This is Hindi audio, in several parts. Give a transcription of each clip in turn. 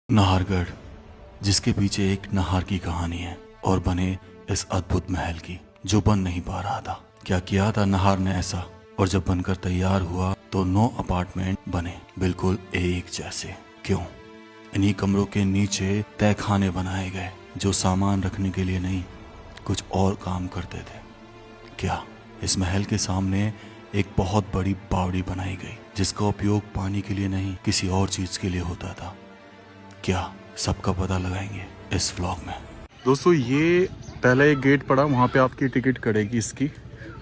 नाहरगढ़, जिसके पीछे एक नहर की कहानी है और बने इस अद्भुत महल की, जो बन नहीं पा रहा था। क्या किया था नहर ने ऐसा, और जब बनकर तैयार हुआ तो 9 अपार्टमेंट बने, बिल्कुल एक जैसे। क्यों? इन्हीं कमरों के नीचे तहखाने बनाए गए, जो सामान रखने के लिए नहीं, कुछ और काम करते थे। क्या इस महल के सामने एक बहुत बड़ी बावड़ी बनाई गई, जिसका उपयोग पानी के लिए नहीं, किसी और चीज के लिए होता था? क्या सबका पता लगाएंगे इस व्लॉग में। दोस्तों, ये पहला एक गेट पड़ा, वहाँ पे आपकी टिकट कटेगी। इसकी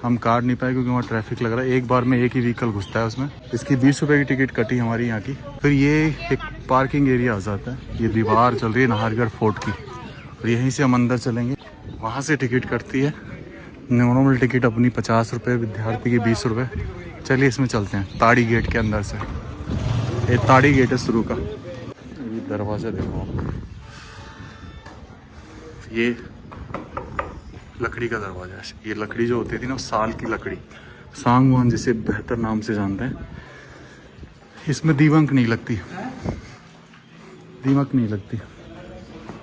हम काट नहीं पाए क्योंकि वहाँ ट्रैफिक लग रहा है। एक बार में एक ही व्हीकल घुसता है उसमें। इसकी 20 रुपये की टिकट कटी हमारी यहाँ की। फिर ये एक पार्किंग एरिया आ जाता है। ये दीवार चल रही है नाहरगढ़ फोर्ट की, और यहीं से हम अंदर चलेंगे। वहाँ से टिकट कटती है नॉर्मल टिकट अपनी 50 रुपये, विद्यार्थी की 20 रुपये। चलिए इसमें चलते हैं ताड़ी गेट के अंदर से। ये ताड़ी गेट है शुरू का। ये दरवाज़ा देखो, ये लकड़ी का दरवाजा है। ये लकड़ी जो होती थी ना, साल की लकड़ी, सांगवान जिसे बेहतर नाम से जानते हैं। इसमें दीमक नहीं लगती, दीमक नहीं लगती।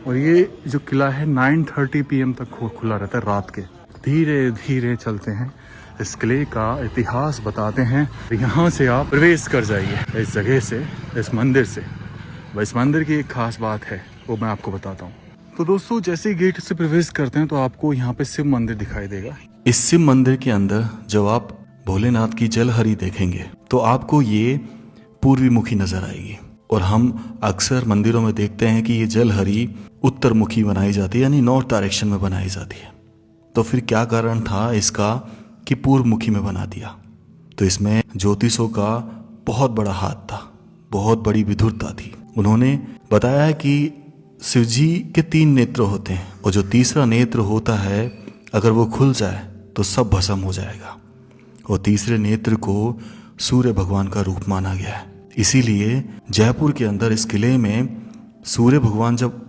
और ये जो किला है 9:30 PM तक खुला रहता है रात के। धीरे धीरे चलते हैं, इस किले का इतिहास बताते हैं। यहाँ से आप प्रवेश कर जाइए इस जगह से, इस मंदिर से। इस मंदिर की एक खास बात है, वो मैं आपको बताता हूँ। तो दोस्तों, जैसे ही गेट से प्रवेश करते हैं तो आपको यहाँ पे शिव मंदिर दिखाई देगा। इस शिव मंदिर के अंदर जब आप भोलेनाथ की जलहरी देखेंगे तो आपको ये पूर्वी मुखी नजर आएगी। और हम अक्सर मंदिरों में देखते हैं कि ये जलहरी उत्तर मुखी बनाई जाती है, यानी नॉर्थ डायरेक्शन में बनाई जाती है। तो फिर क्या कारण था इसका कि पूर्व मुखी में बना दिया? तो इसमें ज्योतिषों का बहुत बड़ा हाथ था, बहुत बड़ी विधुरता थी। उन्होंने बताया कि शिव जी के 3 नेत्र होते हैं, और जो तीसरा नेत्र होता है अगर वो खुल जाए तो सब भस्म हो जाएगा। और तीसरे नेत्र को सूर्य भगवान का रूप माना गया है। इसीलिए जयपुर के अंदर इस किले में सूर्य भगवान जब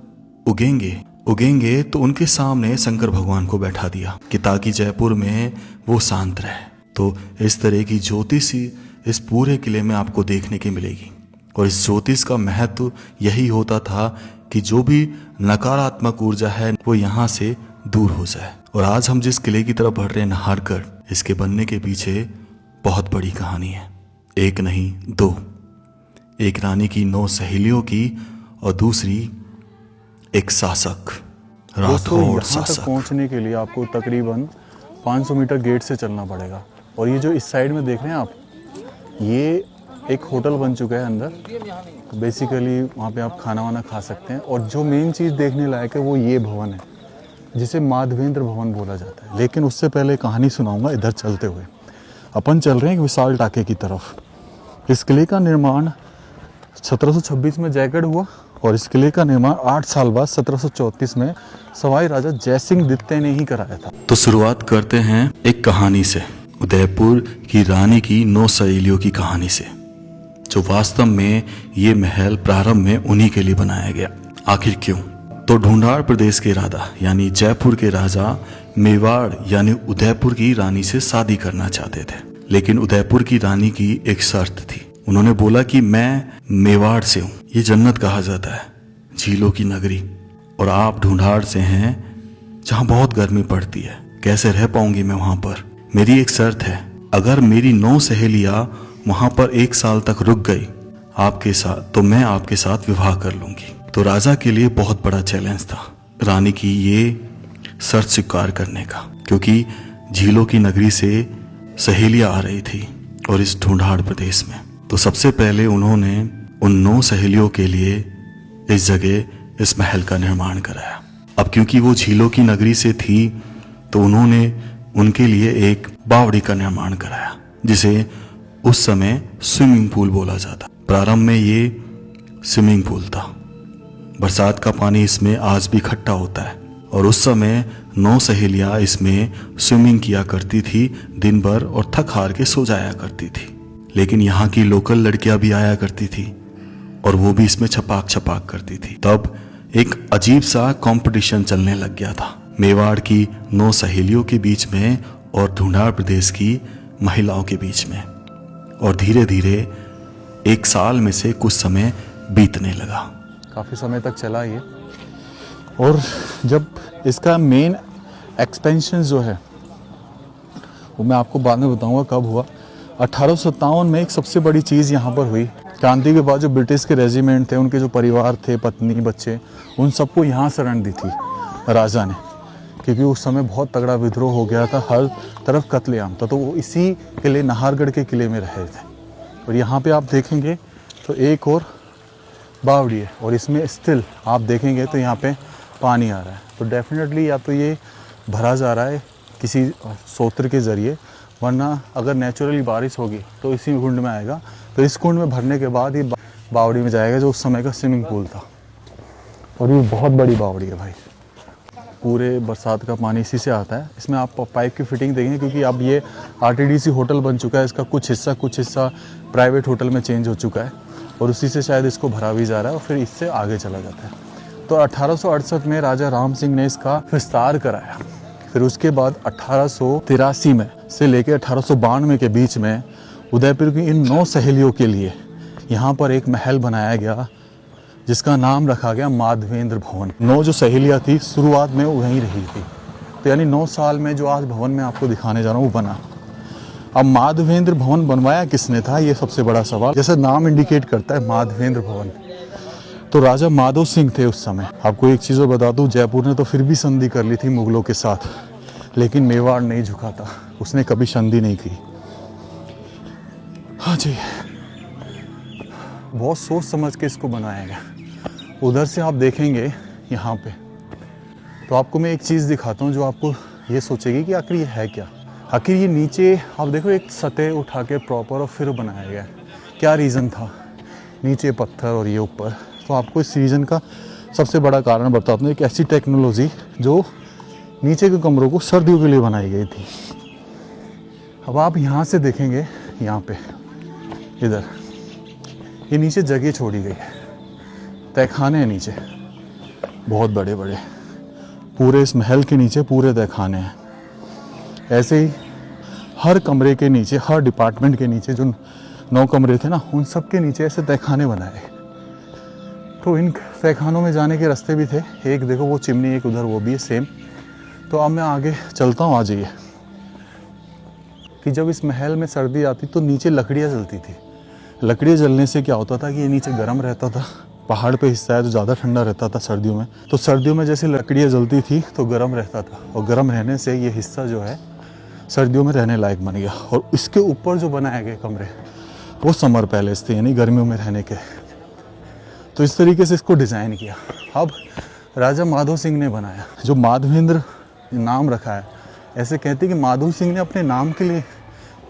उगेंगे तो उनके सामने शंकर भगवान को बैठा दिया कि ताकि जयपुर में वो शांत रहे। तो इस तरह की ज्योतिष इस पूरे किले में आपको देखने की मिलेगी। और इस ज्योतिष का महत्व यही होता था कि जो भी नकारात्मक ऊर्जा है वो यहाँ से दूर हो जाए। और आज हम जिस किले की तरफ बढ़ रहे हैं नाहरगढ़, इसके बनने के पीछे बहुत बड़ी कहानी है। एक नहीं 2, एक रानी की 9 सहेलियों की, और दूसरी एक शासक, राठौड़ शासक। पहुंचने के लिए आपको तकरीबन 500 मीटर गेट से चलना पड़ेगा। और ये जो इस साइड में देख रहे हैं आप, ये एक होटल बन चुका है अंदर। बेसिकली वहाँ पे आप खाना वाना खा सकते हैं। और जो मेन चीज़ देखने लायक है वो ये भवन है, जिसे माधवेंद्र भवन बोला जाता है। लेकिन उससे पहले कहानी सुनाऊंगा इधर चलते हुए। अपन चल रहे हैं विशाल टाके की तरफ। इस किले का निर्माण 1726 में जयगढ़ हुआ, और इस किले का निर्माण 8 साल बाद 1734 में सवाई राजा जयसिंह द्वितीय ने ही कराया था। तो शुरुआत करते हैं एक कहानी से, उदयपुर की रानी की 9 सहेलियों की कहानी से, जो वास्तव में ये महल प्रारंभ में उन्हीं के लिए बनाया गया। आखिर क्यों? तो ढूंढाड़ प्रदेश के राजा यानी जयपुर के राजा मेवाड़ यानी उदयपुर की रानी से शादी करना चाहते थे। लेकिन उदयपुर की रानी की एक शर्त थी। उन्होंने बोला कि मैं मेवाड़ से हूँ, ये जन्नत कहा जाता है, झीलों की नगरी, और आप ढूंढाड़ से हैं जहाँ बहुत गर्मी पड़ती है। कैसे रह पाऊंगी मैं वहां पर? मेरी एक शर्त है, अगर मेरी 9 सहेलियां वहां पर 1 साल तक रुक गई आपके साथ, तो मैं आपके साथ विवाह कर लूंगी। तो राजा के लिए बहुत बड़ा चैलेंज था रानी की ये शर्त स्वीकार करने का, क्योंकि झीलों की नगरी से सहेलियां आ रही थी और इस ढूंढाड़ प्रदेश में। तो सबसे पहले उन्होंने उन 9 सहेलियों के लिए इस जगह, इस महल का निर्माण कराया। अब क्योंकि वो झीलों की नगरी से थी, तो उन्होंने उनके लिए एक बावड़ी का निर्माण कराया, जिसे उस समय स्विमिंग पूल बोला जाता। प्रारंभ में ये स्विमिंग पूल था। बरसात का पानी इसमें आज भी इकट्ठा होता है, और उस समय 9 सहेलियां इसमें स्विमिंग किया करती थी दिन भर, और थक हार के सो जाया करती थी। लेकिन यहाँ की लोकल लड़कियां भी आया करती थी, और वो भी इसमें छपाक करती थी। तब एक अजीब सा कंपटीशन चलने लग गया था मेवाड़ की 9 सहेलियों के बीच में और ढूंढाड़ प्रदेश की महिलाओं के बीच में। और धीरे धीरे 1 साल में से कुछ समय बीतने लगा। काफ़ी समय तक चला ये। और जब इसका मेन एक्सपेंशन जो है वो मैं आपको बाद में बताऊंगा कब हुआ। 1857 में एक सबसे बड़ी चीज़ यहाँ पर हुई। क्रांति के बाद जो ब्रिटिश के रेजिमेंट थे, उनके जो परिवार थे, पत्नी बच्चे, उन सबको यहाँ शरण दी थी राजा ने, क्योंकि उस समय बहुत तगड़ा विद्रोह हो गया था, हर तरफ कत्लेआम था। तो वो इसी किले, नाहरगढ़ के किले में रहे थे। और यहाँ पे आप देखेंगे तो एक और बावड़ी है, और इसमें स्टिल आप देखेंगे तो यहाँ पे पानी आ रहा है। तो डेफिनेटली या तो ये भरा जा रहा है किसी सोत्र के ज़रिए, वरना अगर नेचुरली बारिश होगी तो इसी कुंड में आएगा। तो इस कुंड में भरने के बाद ये बावड़ी में जाएगा, जो उस समय का स्विमिंग पूल था। और ये बहुत बड़ी बावड़ी है भाई, पूरे बरसात का पानी इसी से आता है। इसमें आप पाइप की फिटिंग देखेंगे, क्योंकि अब ये आरटीडीसी होटल बन चुका है। इसका कुछ हिस्सा प्राइवेट होटल में चेंज हो चुका है, और उसी से शायद इसको भरा भी जा रहा है और फिर इससे आगे चला जाता है। तो 1868 में राजा राम सिंह ने इसका विस्तार कराया। फिर उसके बाद 1883 में से लेकर 1892 के बीच में उदयपुर की इन 9 सहेलियों के लिए यहाँ पर एक महल बनाया गया, जिसका नाम रखा गया माधवेंद्र भवन। 9 जो सहेलियाँ थी शुरुआत में वो वहीं रही थी। तो यानी 9 साल में जो आज भवन में आपको दिखाने जा रहा हूँ वो बना। अब माधवेंद्र भवन बनवाया किसने था, ये सबसे बड़ा सवाल। जैसे नाम इंडिकेट करता है माधवेंद्र भवन, तो राजा माधव सिंह थे उस समय। आपको एक चीज़ और बता दूं, जयपुर ने तो फिर भी संधि कर ली थी मुगलों के साथ, लेकिन मेवाड़ नहीं झुका था, उसने कभी संधि नहीं की। हाँ जी, बहुत सोच समझ के इसको बनाया गया। उधर से आप देखेंगे यहाँ पे, तो आपको मैं एक चीज़ दिखाता हूँ जो आपको ये सोचेगी कि आखिर ये है क्या। आखिर ये नीचे आप देखो एक सतह उठा के प्रॉपर और फिर बनाया गया है। क्या रीज़न था, नीचे पत्थर और ये ऊपर। तो आपको इस रीजन का सबसे बड़ा कारण बताता हूँ, एक ऐसी टेक्नोलॉजी जो नीचे के कमरों को सर्दियों के लिए बनाई गई थी। अब आप यहाँ से देखेंगे, यहाँ पे इधर ये नीचे जगह छोड़ी गई है, तहखाने हैं नीचे बहुत बड़े बड़े, पूरे इस महल के नीचे पूरे तहखाने हैं। ऐसे ही हर कमरे के नीचे, हर डिपार्टमेंट के नीचे जो 9 कमरे थे ना, उन सब के नीचे ऐसे तहखाने बनाए। तो इन तहखानों में जाने के रास्ते भी थे। एक देखो वो चिमनी, एक उधर वो भी है सेम। तो अब मैं आगे चलता हूँ। आ जाइए कि जब इस महल में सर्दी आती तो नीचे लकड़ियाँ जलती थी। लकड़ियाँ जलने से क्या होता था कि ये नीचे गर्म रहता था, पहाड़ पे हिस्सा है तो ज़्यादा ठंडा रहता था सर्दियों में। तो सर्दियों में जैसे लकड़ियाँ जलती थी तो गर्म रहता था, और गर्म रहने से ये हिस्सा जो है सर्दियों में रहने लायक बन गया। और इसके ऊपर जो बनाए गए कमरे वो समर पैलेस थे, यानी गर्मियों में रहने के। तो इस तरीके से इसको डिज़ाइन किया। अब राजा माधव सिंह ने बनाया, जो माधवेंद्र नाम रखा है। ऐसे कहते हैं कि माधव सिंह ने अपने नाम के लिए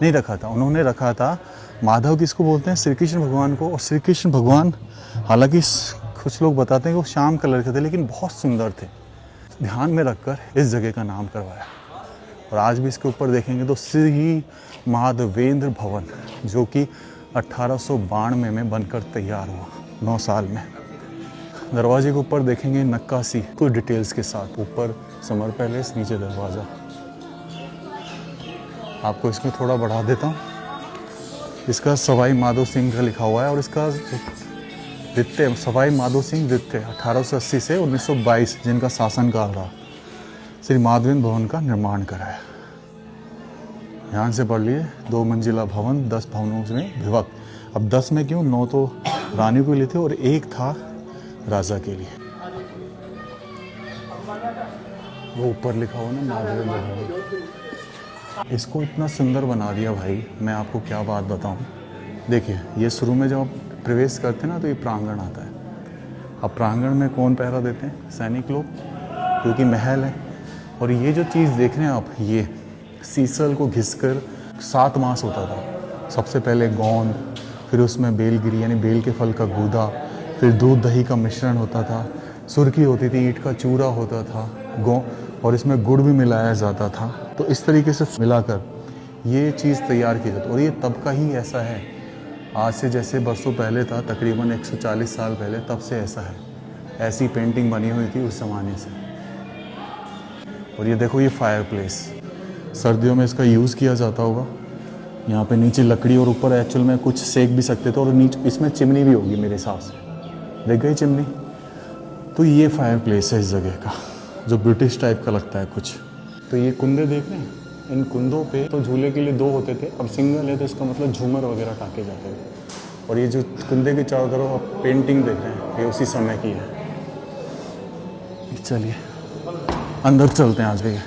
नहीं रखा था, उन्होंने रखा था माधव, किसको बोलते हैं, श्री कृष्ण भगवान को। और श्री कृष्ण भगवान हालांकि कुछ लोग बताते हैं कि वो श्याम कलर के थे, लेकिन बहुत सुंदर थे। ध्यान में रखकर इस जगह का नाम करवाया। और आज भी इसके ऊपर देखेंगे तो श्री माधवेंद्र भवन, जो कि 1892 में बनकर तैयार हुआ, 9 साल में। दरवाजे के ऊपर देखेंगे नक्काशी कुछ डिटेल्स के साथ, ऊपर समर पैलेस, नीचे दरवाज़ा। आपको इसमें थोड़ा बढ़ा देता हूँ। इसका सवाई माधव सिंह का लिखा हुआ है, और इसका द्वितीय सवाई माधव सिंह द्वितीय 1880 से 1922 जिनका शासनकाल रहा, श्री माधवेंद्र भवन का निर्माण कराया। ध्यान से पढ़ लिए, 2 मंजिला भवन 10 भवनों में विभक्त। अब 10 में क्यों, 9 तो रानी के लिए थे और 1 था राजा के लिए। वो ऊपर लिखा हुआ ना माधवेंद्र भवन। इसको इतना सुंदर बना दिया भाई, मैं आपको क्या बात बताऊं। देखिए, ये शुरू में जब आप प्रवेश करते हैं ना तो ये प्रांगण आता है। अब प्रांगण में कौन पहरा देते हैं, सैनिक लोग, क्योंकि महल है। और ये जो चीज़ देख रहे हैं आप, ये सीसल को घिसकर 7 मास होता था। सबसे पहले गोंद, फिर उसमें बेलगिरी यानी बेल के फल का गूदा, फिर दूध दही का मिश्रण होता था, सुर्खी होती थी, ईंट का चूरा होता था, और इसमें गुड़ भी मिलाया जाता था। तो इस तरीके से मिलाकर ये चीज़ तैयार की जाती। और ये तब का ही ऐसा है, आज से जैसे बरसों पहले था, तकरीबन 140 साल पहले, तब से ऐसा है। ऐसी पेंटिंग बनी हुई थी उस ज़माने से। और ये देखो, ये फायर प्लेस, सर्दियों में इसका यूज़ किया जाता होगा। यहाँ पे नीचे लकड़ी और ऊपर एक्चुअल में कुछ सेक भी सकते थे। और नीचे इसमें चिमनी भी होगी मेरे हिसाब से, देख गई चिमनी, तो ये फायर प्लेस है इस जगह का, जो ब्रिटिश टाइप का लगता है कुछ। तो ये कुंदे देख रहे हैं, इन कुंदों पे तो झूले के लिए 2 होते थे, अब सिंगल है तो इसका मतलब झूमर वगैरह टाके जाते थे। और ये जो कुंदे के चारों तरफ आप पेंटिंग देख रहे हैं, ये उसी समय की है। चलिए अंदर चलते हैं, आ जाइए।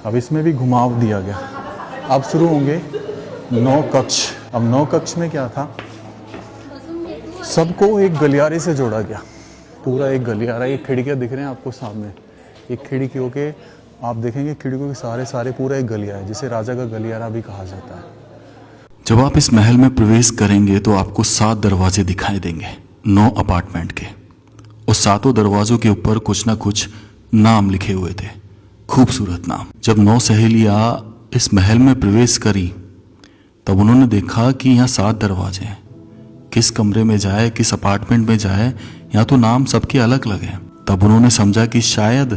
अब इसमें भी घुमाव दिया गया। अब शुरू होंगे 9 कक्ष। अब 9 कक्ष में क्या था, सबको एक गलियारे से जोड़ा गया, पूरा एक गलियारा। ये खिड़कियाँ दिख रहे हैं आपको सामने, एक खिड़कियों के आप देखेंगे खिड़कियों के सारे पूरा एक गलियारा है, जिसे राजा का गलियारा भी कहा जाता है। जब आप इस महल में प्रवेश करेंगे तो आपको 7 दरवाजे दिखाई देंगे 9 अपार्टमेंट के, और 7 दरवाजों के ऊपर कुछ ना कुछ नाम लिखे हुए थे, खूबसूरत नाम। जब 9 सहेलियां इस महल में प्रवेश करी तब उन्होंने देखा कि यहाँ 7 दरवाजे हैं। किस कमरे में जाए, किस अपार्टमेंट में जाए, यहाँ तो नाम सबके अलग अलग हैं। तब उन्होंने समझा कि शायद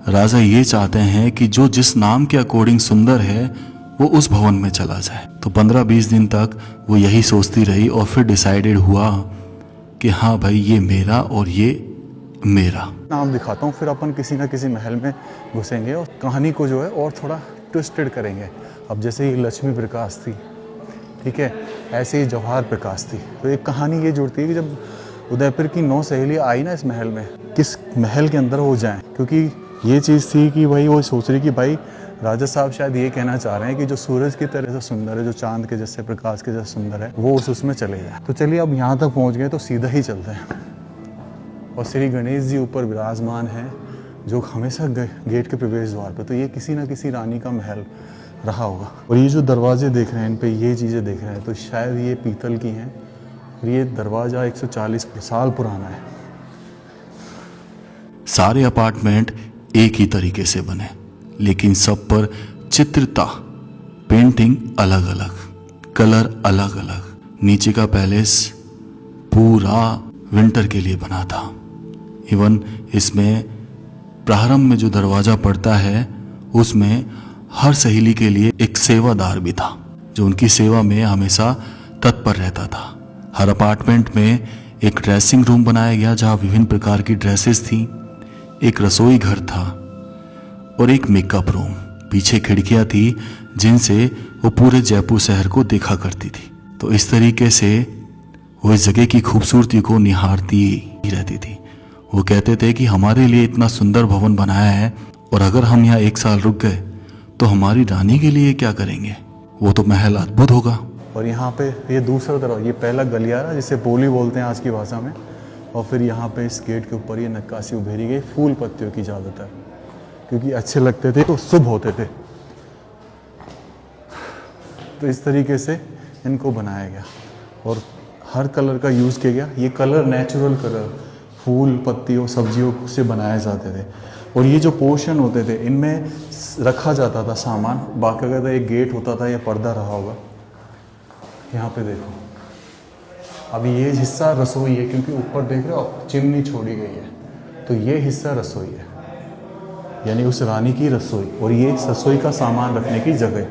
राजा ये चाहते हैं कि जो जिस नाम के अकॉर्डिंग सुंदर है वो उस भवन में चला जाए। तो 15-20 दिन तक वो यही सोचती रही और फिर डिसाइडेड हुआ कि हाँ भाई, ये मेरा और ये मेरा। नाम दिखाता हूँ, फिर अपन किसी ना किसी महल में घुसेंगे और कहानी को जो है और थोड़ा ट्विस्टेड करेंगे। अब जैसे ये लक्ष्मी प्रकाश थी, ठीक है, ऐसे ही जवाहर प्रकाश थी। तो एक कहानी ये जुड़ती है कि जब उदयपुर की 9 सहेलियाँ आई ना इस महल में, किस महल के अंदर वो जाएं, क्योंकि ये चीज़ थी कि भाई वो सोच रही कि भाई राजा साहब शायद ये कहना चाह रहे हैं कि जो सूरज की तरह से सुंदर है, जो चांद के जैसे प्रकाश के जैसे सुंदर है, वो उसमें चले जाए। तो चलिए अब यहाँ तक पहुँच गए तो सीधा ही चलते हैं। और श्री गणेश जी ऊपर विराजमान हैं, जो हमेशा गेट के प्रवेश द्वार पे। तो ये किसी ना किसी रानी का महल रहा होगा। और ये जो दरवाजे देख रहे हैं, इन पे ये चीज़ें देख रहे हैं, तो शायद ये पीतल की हैं। और ये दरवाज़ा 140 साल पुराना है। सारे अपार्टमेंट एक ही तरीके से बने, लेकिन सब पर चित्रता, पेंटिंग अलग अलग, कलर अलग अलग। नीचे का पैलेस पूरा विंटर के लिए बना था। इवन इसमें प्रारंभ में जो दरवाज़ा पड़ता है उसमें हर सहेली के लिए एक सेवादार भी था, जो उनकी सेवा में हमेशा तत्पर रहता था। हर अपार्टमेंट में एक ड्रेसिंग रूम बनाया गया जहाँ विभिन्न प्रकार की ड्रेसेस थी, एक रसोई घर था और एक मेकअप रूम। पीछे खिड़कियाँ थी जिनसे वो पूरे जयपुर शहर को देखा करती थी। तो इस तरीके से वो इस जगह की खूबसूरती को निहारती ही रहती थी। वो कहते थे कि हमारे लिए इतना सुंदर भवन बनाया है, और अगर हम यहाँ 1 साल रुक गए तो हमारी रानी के लिए क्या करेंगे, वो तो महल अद्भुत होगा। और यहाँ पे ये दूसरा दरवाजा, ये पहला गलियारा जिसे पोली बोलते हैं आज की भाषा में। और फिर यहाँ पे इस गेट के ऊपर ये नक्काशी उभेरी गई फूल पत्तियों की ज़्यादातर, क्योंकि अच्छे लगते थे तो शुभ होते थे। तो इस तरीके से इनको बनाया गया और हर कलर का यूज़ किया गया। ये कलर नेचुरल कलर, फूल पत्तियों सब्जियों से बनाए जाते थे। और ये जो पोर्शन होते थे इनमें रखा जाता था सामान। बाकी अगर एक गेट होता था या पर्दा रहा होगा। यहाँ पे देखो, अब ये हिस्सा रसोई है, क्योंकि ऊपर देख रहे हो चिमनी छोड़ी गई है, तो ये हिस्सा रसोई है, यानी उस रानी की रसोई। और ये रसोई का सामान रखने की जगह।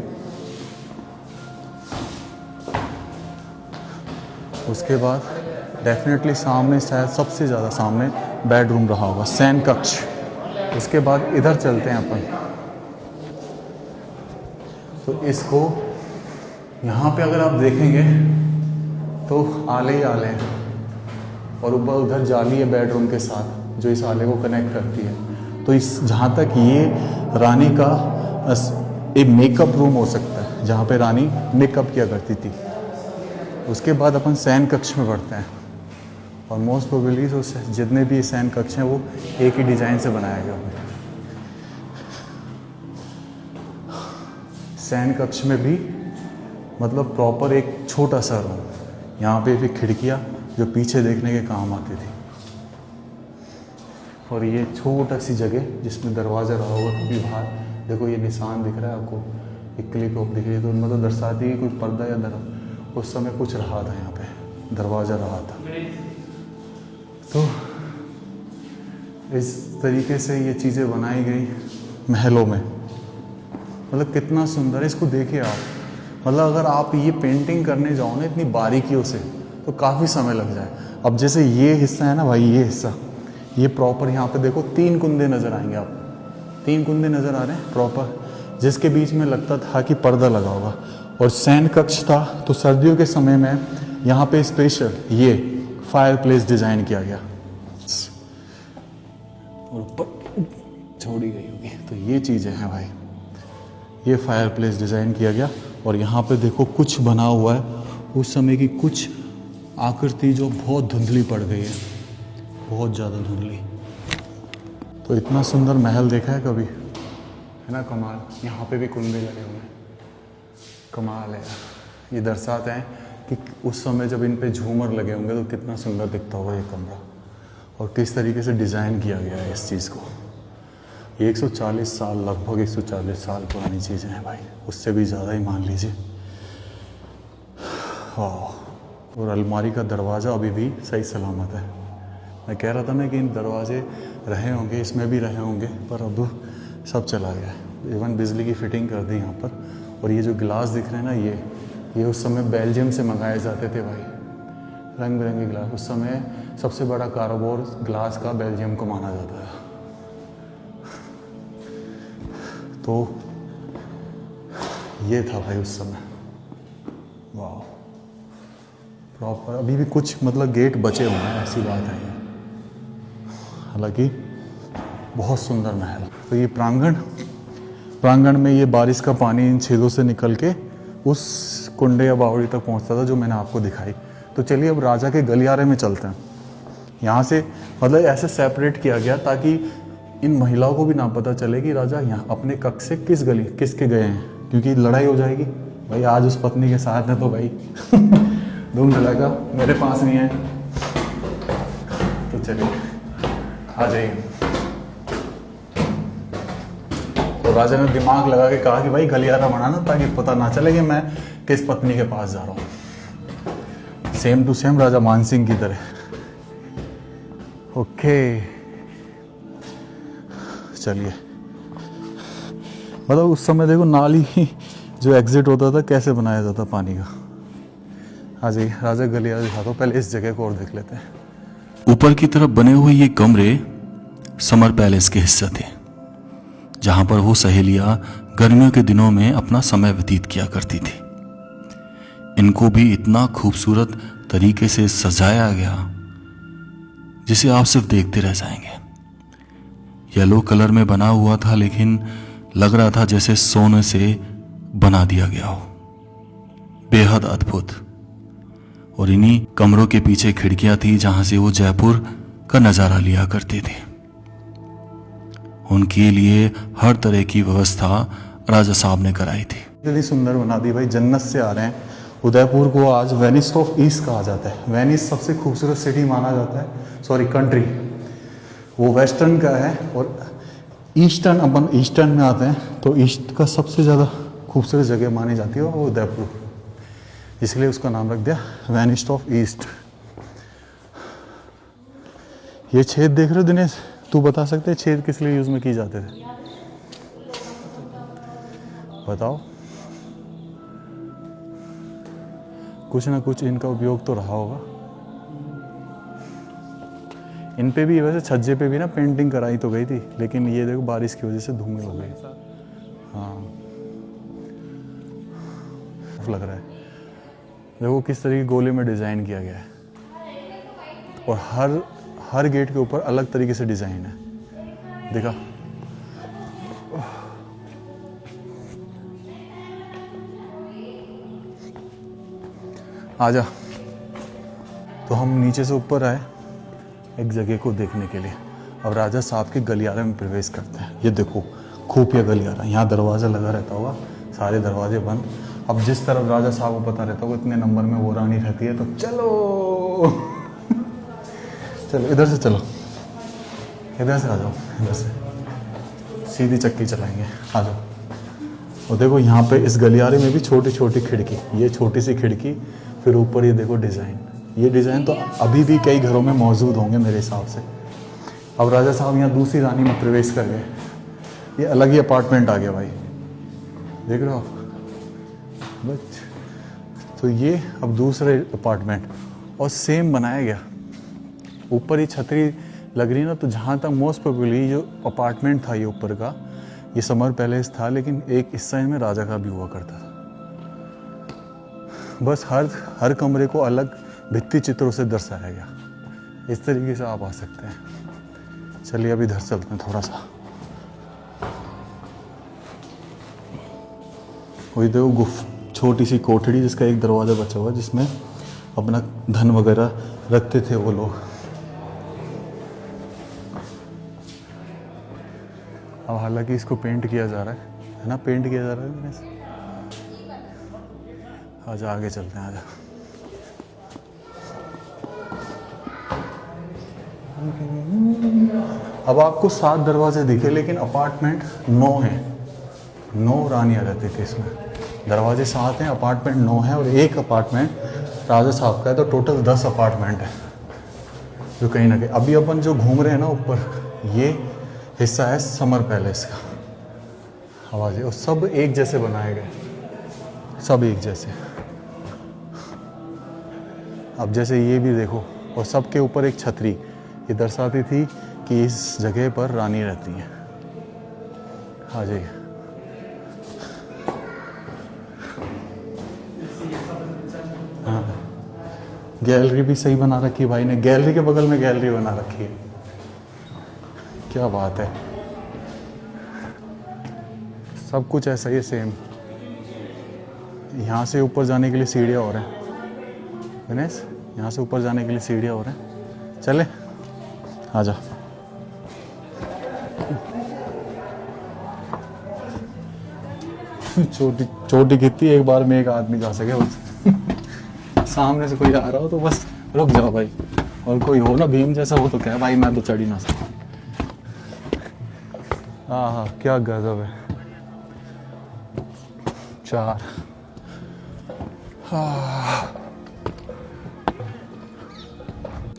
उसके बाद डेफिनेटली सामने, शायद सबसे ज़्यादा सामने बेडरूम रहा होगा, शयन कक्ष। उसके बाद इधर चलते हैं अपन। तो इसको यहाँ पे अगर आप देखेंगे तो आले ही आले हैं, और ऊपर उधर जाली है बेडरूम के साथ जो इस आले को कनेक्ट करती है। तो इस जहाँ तक ये रानी का एक मेकअप रूम हो सकता है, जहाँ पे रानी मेकअप किया करती थी। उसके बाद अपन शयन कक्ष में बढ़ते हैं, और मोस्ट प्रोबेबली तो जितने भी शयन कक्ष हैं वो एक ही डिज़ाइन से बनाया गया है। शयन कक्ष में भी मतलब प्रॉपर एक छोटा सा रूम, यहाँ पे भी खिड़कियाँ जो पीछे देखने के काम आती थी। और ये छोटा सी जगह जिसमें दरवाज़ा रहा होगा, क्योंकि बाहर देखो ये निशान दिख रहा है आपको, एक क्लिप ऑफ दिख रही है, तो मतलब दर्शाती है कोई पर्दा या उस समय कुछ रहा था, यहाँ पे दरवाज़ा रहा था। तो इस तरीके से ये चीज़ें बनाई गई महलों में। मतलब कितना सुंदर है, इसको देखिए आप। मतलब अगर आप ये पेंटिंग करने जाओ ना इतनी बारीकियों से तो काफ़ी समय लग जाए। अब जैसे ये हिस्सा है ना भाई, ये हिस्सा ये प्रॉपर यहाँ पे देखो 3 कुंदे नज़र आएंगे आपको, 3 कुंदे नज़र आ रहे हैं प्रॉपर, जिसके बीच में लगता था कि पर्दा लगा होगा। और शयन कक्ष था, तो सर्दियों के समय में यहाँ पे स्पेशल ये फायर प्लेस डिज़ाइन किया गया और ऊपर छोड़ी गई होगी। तो ये चीज़ें हैं भाई, ये फायर प्लेस डिज़ाइन किया गया। और यहाँ पे देखो कुछ बना हुआ है उस समय की कुछ आकृति जो बहुत धुंधली पड़ गई है, बहुत ज़्यादा धुंधली। तो इतना सुंदर महल देखा है कभी, है ना, कमाल। यहाँ पे भी कुंडे लगे हुए हैं, कमाल है। ये दर्शाते हैं कि उस समय जब इन पे झूमर लगे होंगे तो कितना सुंदर दिखता होगा ये कमरा, और किस तरीके से डिज़ाइन किया गया है इस चीज़ को। ये 140 साल, लगभग 140 साल पुरानी चीज़ें हैं भाई, उससे भी ज़्यादा ही मान लीजिए। वाह। और अलमारी का दरवाज़ा अभी भी सही सलामत है। मैं कह रहा था ना कि इन दरवाजे रहे होंगे, इसमें भी रहे होंगे, पर अब सब चला गया है। इवन बिजली की फिटिंग कर दी यहाँ पर। और ये जो गिलास दिख रहे हैं ना, ये उस समय बेल्जियम से मंगाए जाते थे भाई, रंग बिरंगे गिलास। उस समय सबसे बड़ा कारोबार ग्लास का बेल्जियम को माना जाता है। तो ये था भाई उस समय। वाह, प्रॉपर। अभी भी कुछ मतलब गेट बचे हुए हैं, ऐसी बात है ये। हालांकि बहुत सुंदर महल। तो ये प्रांगण में ये बारिश का पानी इन छेदों से निकल के उस कुंडे या बावड़ी तक पहुंचता था जो मैंने आपको दिखाई। तो चलिए अब राजा के गलियारे में चलते हैं। यहाँ से मतलब ऐसे सेपरेट किया गया ताकि इन महिलाओं को भी ना पता चले कि राजा यहाँ अपने कक्ष से किसके गए हैं, क्योंकि लड़ाई हो जाएगी भाई। आज उस पत्नी के साथ है तो भाई धूम धड़ाका मेरे पास नहीं है। तो चलिए आ जाइए। तो राजा ने दिमाग लगा के कहा कि भाई गलियारा बनाना ताकि पता ना चले कि मैं किस पत्नी के पास जा रहा हूँ। सेम टू सेम राजा मानसिंह की तरह। ओके चलिए। मतलब उस समय देखो नाली जो एग्जिट होता था कैसे बनाया जाता पानी का। हाँ जी, राजा गलियारा दिखाता हूँ, पहले इस जगह को और देख लेते हैं। ऊपर की तरफ बने हुए ये कमरे समर पैलेस के हिस्से थे, जहां पर वो सहेलियां गर्मियों के दिनों में अपना समय व्यतीत किया करती थी। इनको भी इतना खूबसूरत तरीके से सजाया गया जिसे आप सिर्फ देखते रह जाएंगे। येलो कलर में बना हुआ था, लेकिन लग रहा था जैसे सोने से बना दिया गया हो। बेहद अद्भुत। और इन्हीं कमरों के पीछे खिड़कियां थी जहां से वो जयपुर का नजारा लिया करते थे। उनके लिए हर तरह की व्यवस्था राजा साहब ने कराई थी। इतनी सुंदर बना दी भाई, जन्नत से आ रहे हैं। उदयपुर को आज वेनिस ऑफ ईस्ट कहा जाता है। वेनिस सबसे खूबसूरत सिटी माना जाता है, सॉरी कंट्री। वो वेस्टर्न का है और ईस्टर्न, अपन ईस्टर्न में आते हैं तो ईस्ट का सबसे ज़्यादा खूबसूरत जगह मानी जाती है वो उदयपुर, इसलिए उसका नाम रख दिया वेनिस ऑफ ईस्ट। ये छेद देख रहे हो दिनेश, तू बता सकते हैं छेद किस लिए यूज़ में किए जाते थे? बताओ। कुछ ना कुछ इनका उपयोग तो रहा होगा। इन पे भी वैसे छज्जे पे भी ना पेंटिंग कराई तो गई थी, लेकिन ये देखो बारिश की वजह से धूमिल हो गई। हाँ लग रहा है। देखो किस तरह की गोले में डिज़ाइन किया गया है, और हर गेट के ऊपर अलग तरीके से डिज़ाइन है। देखा? आजा। तो हम नीचे से ऊपर आए एक जगह को देखने के लिए। अब राजा साहब के गलियारे में प्रवेश करते हैं। ये देखो खुफिया गलियारा, यहाँ दरवाज़ा लगा रहता होगा, सारे दरवाजे बंद। अब जिस तरफ राजा साहब को पता रहता होगा इतने नंबर में वो रानी रहती है, तो चलो चलो इधर से, चलो इधर से आ जाओ, इधर से सीधी चक्की चलाएंगे। आ जाओ। और देखो यहाँ पे इस गलियारे में भी छोटी छोटी खिड़की, ये छोटी सी खिड़की, फिर ऊपर ये देखो डिज़ाइन। ये डिज़ाइन तो अभी भी कई घरों में मौजूद होंगे मेरे हिसाब से। अब राजा साहब यहाँ दूसरी रानी में प्रवेश कर गए। ये अलग ही अपार्टमेंट आ गया भाई, देख रहे हो आप? बस तो ये अब दूसरे अपार्टमेंट, और सेम बनाया गया। ऊपर ही छतरी लग रही है ना। तो जहाँ तक मोस्ट प्रोबेबली जो अपार्टमेंट था ये ऊपर का, ये समर पैलेस था, लेकिन एक इस साइड में राजा का भी हुआ करता था। बस हर कमरे को अलग भित्ति चित्रों से दर्शाया गया। इस तरीके से आप आ सकते हैं। चलिए अभी इधर चलते हैं थोड़ा सा। वही देखो छोटी सी कोठड़ी जिसका एक दरवाज़ा बचा हुआ, जिसमें अपना धन वगैरह रखते थे वो लोग। अब हालांकि इसको पेंट किया जा रहा है ना, पेंट किया जा रहा है। आजा आगे चलते हैं, आजा। अब आपको 7 दरवाजे दिखे, लेकिन अपार्टमेंट 9 हैं। 9 रानियाँ रहती थी इसमें। दरवाजे 7 हैं, अपार्टमेंट 9 है, और एक अपार्टमेंट राजा साहब का है। तो टोटल 10 अपार्टमेंट है जो कहीं ना कहीं अभी अपन जो घूम रहे हैं ना ऊपर, ये हिस्सा है समर पैलेस का। आवाज़, और सब एक जैसे बनाए गए, सब एक जैसे। अब जैसे ये भी देखो, और सबके ऊपर एक छतरी, ये दर्शाती थी कि इस जगह पर रानी रहती हैं। आ जाइए। हाँ, गैलरी भी सही बना रखी है भाई ने। गैलरी के बगल में गैलरी बना रखी है। क्या बात है, सब कुछ ऐसा ही है सेम। यहाँ से ऊपर जाने के लिए सीढ़ियाँ और हैं दिनेश, यहाँ से ऊपर जाने के लिए सीढ़ियाँ और हैं। चले आजा। छोटी कितनी, एक बार में एक आदमी जा सके बस। सामने से कोई आ रहा हो तो बस रुक जाओ भाई, और कोई हो ना भीम जैसा हो तो क्या भाई, मैं तो चढ़ ही ना सकता। हाँ, क्या गजब है। 4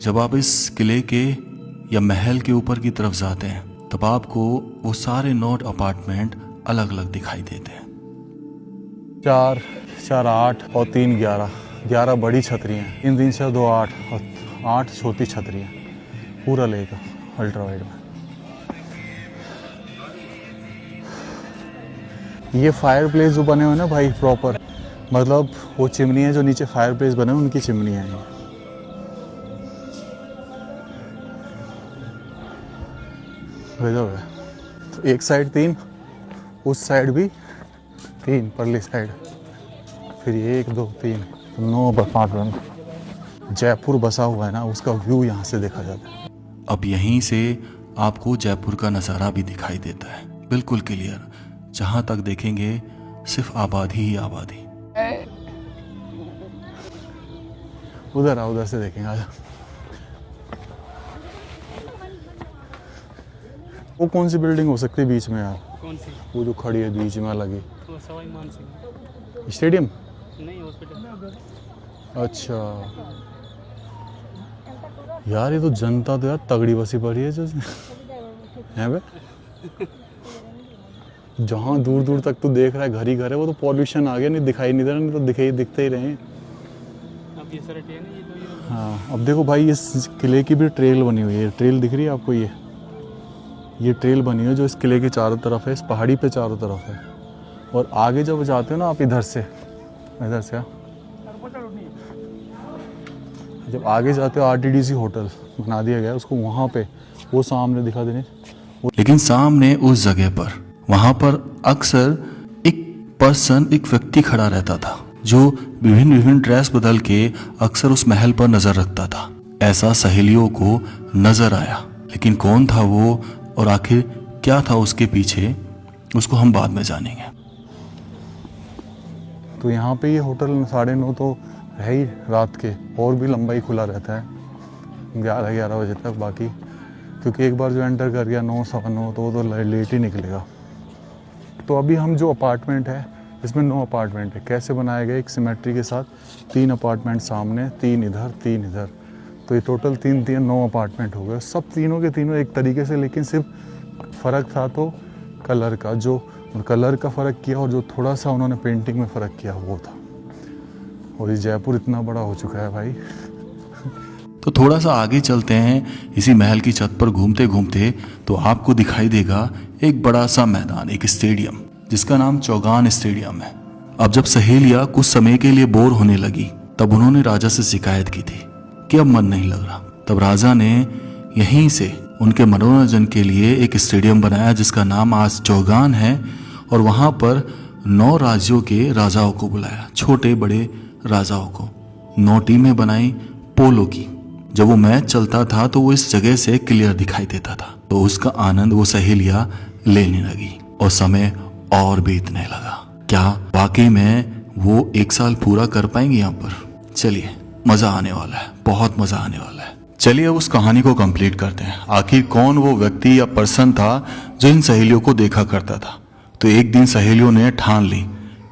जब आप इस किले के या महल के ऊपर की तरफ जाते हैं, तब आपको वो सारे 9 अपार्टमेंट अलग अलग दिखाई देते हैं। 4 8 और 3 11 बड़ी छतरियाँ, 3 3 6 2 8 और 8 छोटी छतरियाँ, पूरा लेक अल्ट्रा वाइड में। ये फायर प्लेस जो बने हुए ना भाई प्रॉपर, मतलब वो चिमनी है जो नीचे फायर प्लेस बने हुए, उनकी चिमनी है ये। तो एक साइड 3, उस साइड भी 3, परली साइड, फिर 1 2 3 9 अपार्टमेंट। जयपुर बसा हुआ है ना, उसका व्यू यहाँ से देखा जाता है। अब यहीं से आपको जयपुर का नज़ारा भी दिखाई देता है, बिल्कुल क्लियर। जहाँ तक देखेंगे सिर्फ आबादी ही आबादी। उधर आओ, उधर से देखेंगे। आजा। वो कौन सी बिल्डिंग हो सकती है बीच में यार? कौन सी? वो जो खड़ी है बीच में लगी, तो सवाई मान सिंह स्टेडियम। नहीं, हॉस्पिटल। अच्छा यार, ये तो जनता तो यार तगड़ी बसी पड़ी है जो है बे। जहाँ दूर दूर तक तो देख रहा है घर ही घर है, वो तो पॉल्यूशन आ गया, नहीं दिखाई नहीं दे रहा, नहीं तो दिखते ही रहे। अब ये सरट है ना, ये तो ये। हाँ, अब देखो भाई, इस किले की भी ट्रेल बनी हुई है। ट्रेल दिख रही है आपको? ये ट्रेल बनी है जो इस किले के चारों तरफ है, इस पहाड़ी पे चारों तरफ है। और आगे जब जाते हो ना आप इधर से जब आगे जाते हो, RTDC होटल बना दिया गया उसको, वहाँ पे वो सामने दिखा देने। लेकिन सामने उस जगह पर, वहां पर अक्सर एक व्यक्ति खड़ा रहता था, जो विभिन्न ड्रेस बदल के अक्सर उस महल पर नजर रखता था। ऐसा सहेलियों को नजर आया, लेकिन कौन था वो और आखिर क्या था उसके पीछे, उसको हम बाद में जानेंगे। तो यहाँ पे ये होटल 9:30 तो है ही रात के, और भी लंबा ही खुला रहता है 11 बजे तक। बाकी क्योंकि एक बार जो एंटर कर गया 9 सवा 9 तो वो तो लेट ही निकलेगा। तो अभी हम जो अपार्टमेंट है, इसमें 9 अपार्टमेंट है। कैसे बनाए गए? एक सिमेट्री के साथ, 3 अपार्टमेंट सामने, 3 इधर 3 इधर, तो ये टोटल 9 अपार्टमेंट हो गए। सब तीनों के तीनों एक तरीके से, लेकिन सिर्फ फ़र्क था तो कलर का, जो कलर का फ़र्क किया और जो थोड़ा सा उन्होंने पेंटिंग में फ़र्क किया वो था। और ये जयपुर इतना बड़ा हो चुका है भाई, तो थोड़ा सा आगे चलते हैं, इसी महल की छत पर घूमते घूमते तो आपको दिखाई देगा एक बड़ा सा मैदान, एक स्टेडियम जिसका नाम चौगान स्टेडियम है। अब जब सहेलियां कुछ समय के लिए बोर होने लगी तब उन्होंने राजा से शिकायत की थी कि अब मन नहीं लग रहा। तब राजा ने यहीं से उनके मनोरंजन के लिए एक स्टेडियम बनाया जिसका नाम आज चौगान है, और वहां पर 9 राज्यों के राजाओं को बुलाया, छोटे बड़े राजाओं को। 9 टीमें बनाई पोलो की। जब वो मैच चलता था तो वो इस जगह से क्लियर दिखाई देता था, तो उसका आनंद वो सहेलियां लेने लगी और समय और बीतने लगा। क्या वाकई में वो 1 साल पूरा कर पाएंगे यहाँ पर? चलिए, मजा आने वाला है, बहुत मजा आने वाला है। चलिए अब उस कहानी को कंप्लीट करते हैं। आखिर कौन वो व्यक्ति या पर्सन था जो इन सहेलियों को देखा करता था? तो एक दिन सहेलियों ने ठान ली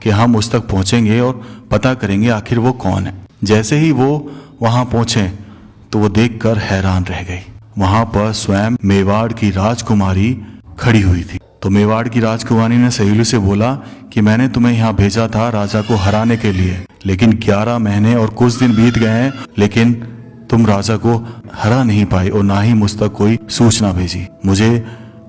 कि हम उस तक पहुंचेंगे और पता करेंगे आखिर वो कौन है। जैसे ही वो वहां पहुंचे तो वो देखकर हैरान रह गई। वहां पर स्वयं मेवाड़ की राजकुमारी खड़ी हुई थी। तो मेवाड़ की राजकुमारी ने सहेलियों से बोला कि मैंने तुम्हें यहाँ भेजा था राजा को हराने के लिए, लेकिन 11 महीने और कुछ दिन बीत गए हैं, लेकिन तुम राजा को हरा नहीं पाई और ना ही मुझ तक कोई सूचना भेजी। मुझे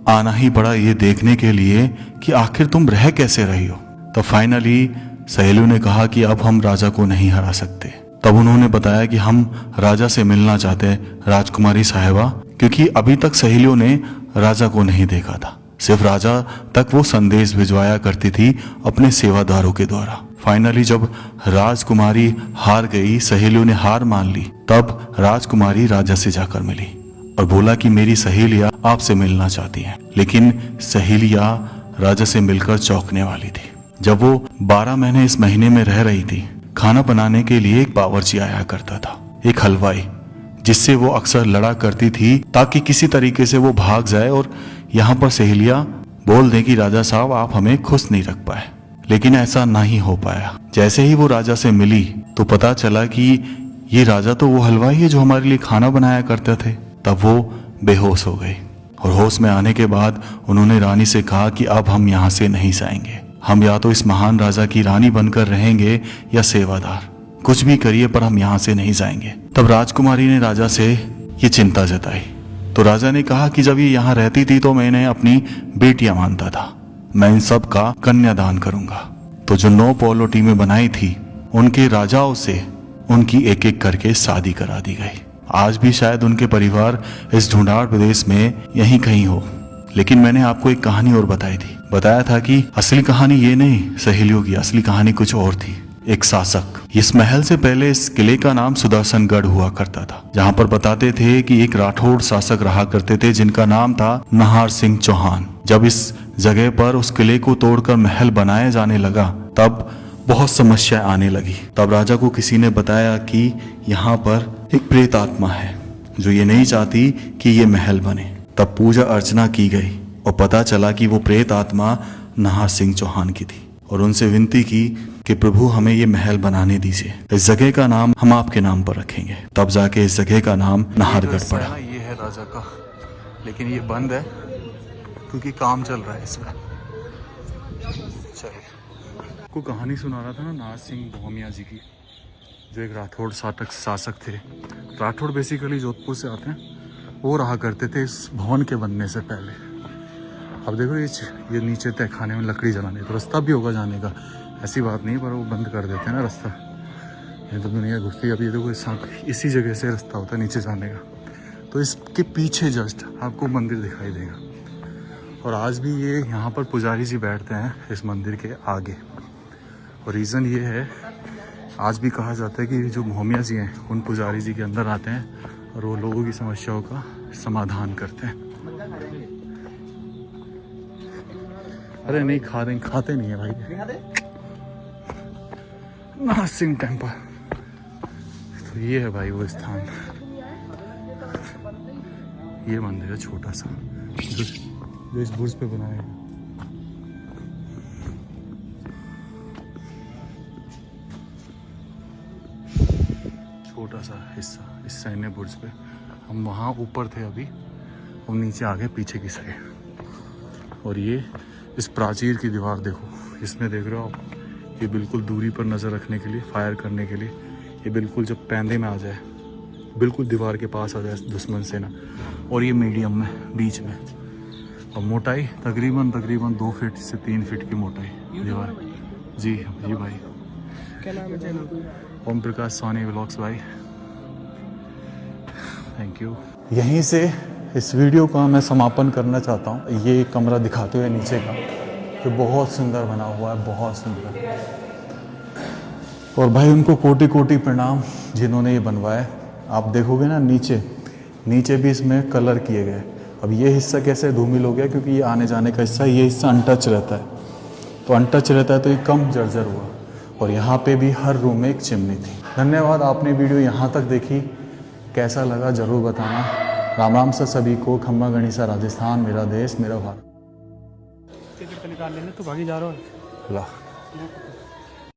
आना ही पड़ा ये देखने के लिए कि आखिर तुम रह कैसे रही हो। तो फाइनली सहेलियों ने कहा कि अब हम राजा को नहीं हरा सकते। तब उन्होंने बताया कि हम राजा से मिलना चाहते हैं, राजकुमारी साहिबा, क्योंकि अभी तक सहेलियों ने राजा को नहीं देखा था। सिर्फ राजा तक वो संदेश भिजवाया करती थी अपने सेवादारों के द्वारा। फाइनली जब राजकुमारी हार गई, सहेलियों ने हार मान ली, तब राजकुमारी राजा से जाकर मिली और बोला कि मेरी सहेलियां आपसे मिलना चाहती हैं। लेकिन सहेलियां राजा से मिलकर चौंकने वाली थी। जब वो 12 महीने इस महीने में रह रही थी, खाना बनाने के लिए एक बावर्ची आया करता था, एक हलवाई, जिससे वो अक्सर लड़ा करती थी ताकि किसी तरीके से वो भाग जाए और यहाँ पर सहेलियां बोल दें कि राजा साहब आप हमें खुश नहीं रख पाए। लेकिन ऐसा नहीं हो पाया। जैसे ही वो राजा से मिली तो पता चला कि ये राजा तो वो हलवाई है जो हमारे लिए खाना बनाया करते थे। तब वो बेहोश हो गई और होश में आने के बाद उन्होंने रानी से कहा कि अब हम यहाँ से नहीं जाएंगे। हम या तो इस महान राजा की रानी बनकर रहेंगे या सेवादार, कुछ भी करिए पर हम यहाँ से नहीं जाएंगे। तब राजकुमारी ने राजा से ये चिंता जताई। तो राजा ने कहा कि जब ये यहाँ रहती थी तो मैं इन्हें अपनी बेटियां मानता था, मैं इन सब का कन्यादान करूंगा। तो जो 9 पोलो टीमें बनाई थी उनके राजाओं से उनकी एक एक करके शादी करा दी गई। आज भी शायद उनके परिवार इस ढूंढाड़ प्रदेश में यहीं कहीं हो। लेकिन मैंने आपको एक कहानी और बताई थी, बताया था कि असली कहानी ये नहीं सहेलियों की, असली कहानी कुछ और थी। एक शासक, इस महल से पहले इस किले का नाम सुदर्शनगढ़ हुआ करता था, जहां पर बताते थे कि एक राठौड़ शासक रहा करते थे जिनका नाम था नाहर सिंह चौहान। जब इस जगह पर उस किले को तोड़कर महल बनाया जाने लगा तब बहुत समस्या आने लगी। तब राजा को किसी ने बताया कि यहाँ पर एक प्रेत आत्मा है जो ये नहीं चाहती कि ये महल बने। तब पूजा अर्चना की गई और पता चला कि वो प्रेत आत्मा नाहर सिंह चौहान की थी और उनसे विनती की कि प्रभु हमें ये महल बनाने दीजिए, इस जगह का नाम हम आपके नाम पर रखेंगे। तब जाके इस जगह का नाम नाहरगढ़ पड़ा। ये है राजा का, लेकिन ये बंद है क्योंकि काम चल रहा है इसमें। चलिए, आपको कहानी सुना रहा था ना नाहर सिंह भोमिया जी की, जो एक राठौड़ शासक थे। राठौड़ बेसिकली जोधपुर से आते हैं, वो रहा करते थे इस भवन के बनने से पहले। अब देखो ये नीचे तहखाने में लकड़ी जलाने, तो रास्ता भी होगा जाने का, ऐसी बात नहीं, पर वो बंद कर देते हैं ना रास्ता, ये तो दुनिया घुसती। अब ये देखो इसी जगह से रास्ता होता है नीचे जाने का। तो इसके पीछे जस्ट आपको मंदिर दिखाई देगा और आज भी ये यहाँ पर पुजारी जी बैठते हैं इस मंदिर के आगे। और रीज़न ये है, आज भी कहा जाता है कि जो भोमिया जी हैं उन पुजारी जी के अंदर आते हैं और वो लोगों की समस्याओं का समाधान करते हैं। अरे नहीं खाते नहीं है भाई। नाहर सिंह टेम्पल, तो ये है भाई वो स्थान। ये मंदिर है छोटा सा जो इस बुर्ज पे बनाया है। छोटा सा हिस्सा इस सैन्य बुर्ज पे, हम वहाँ ऊपर थे अभी, हम नीचे आ गए पीछे की साइड। और ये इस प्राचीर की दीवार देखो, इसमें देख रहे हो आप, ये बिल्कुल दूरी पर नज़र रखने के लिए, फायर करने के लिए, ये बिल्कुल जब पैंदे में आ जाए बिल्कुल दीवार के पास आ जाए दुश्मन से ना। और ये मीडियम में बीच में, और मोटाई तकरीबन 2 फीट से 3 फीट की मोटाई दीवार। जी जी भाई, क्या नाम है चैनल? ओम प्रकाश सोनी व्लॉग्स भाई, थैंक यू। यहीं से इस वीडियो का मैं समापन करना चाहता हूँ। ये कमरा दिखाते हुए नीचे का, जो बहुत सुंदर बना हुआ है, बहुत सुंदर। और भाई उनको कोटि कोटि प्रणाम जिन्होंने ये बनवाया। आप देखोगे ना नीचे भी इसमें कलर किए गए। अब ये हिस्सा कैसे धूमिल हो गया, क्योंकि ये आने जाने का हिस्सा, ये हिस्सा अनटच रहता है, तो अनटच रहता है तो ये कम जर्जर हुआ। और यहाँ पे भी हर रूम में एक चिमनी थी। धन्यवाद, आपने वीडियो यहाँ तक देखी। कैसा लगा ज़रूर बताना। राम राम से सभी को। खम्मा गणिसा राजस्थान, मेरा देश मेरा भारत। टिकट निकाल लेना, तो भागी जा रहा है। ला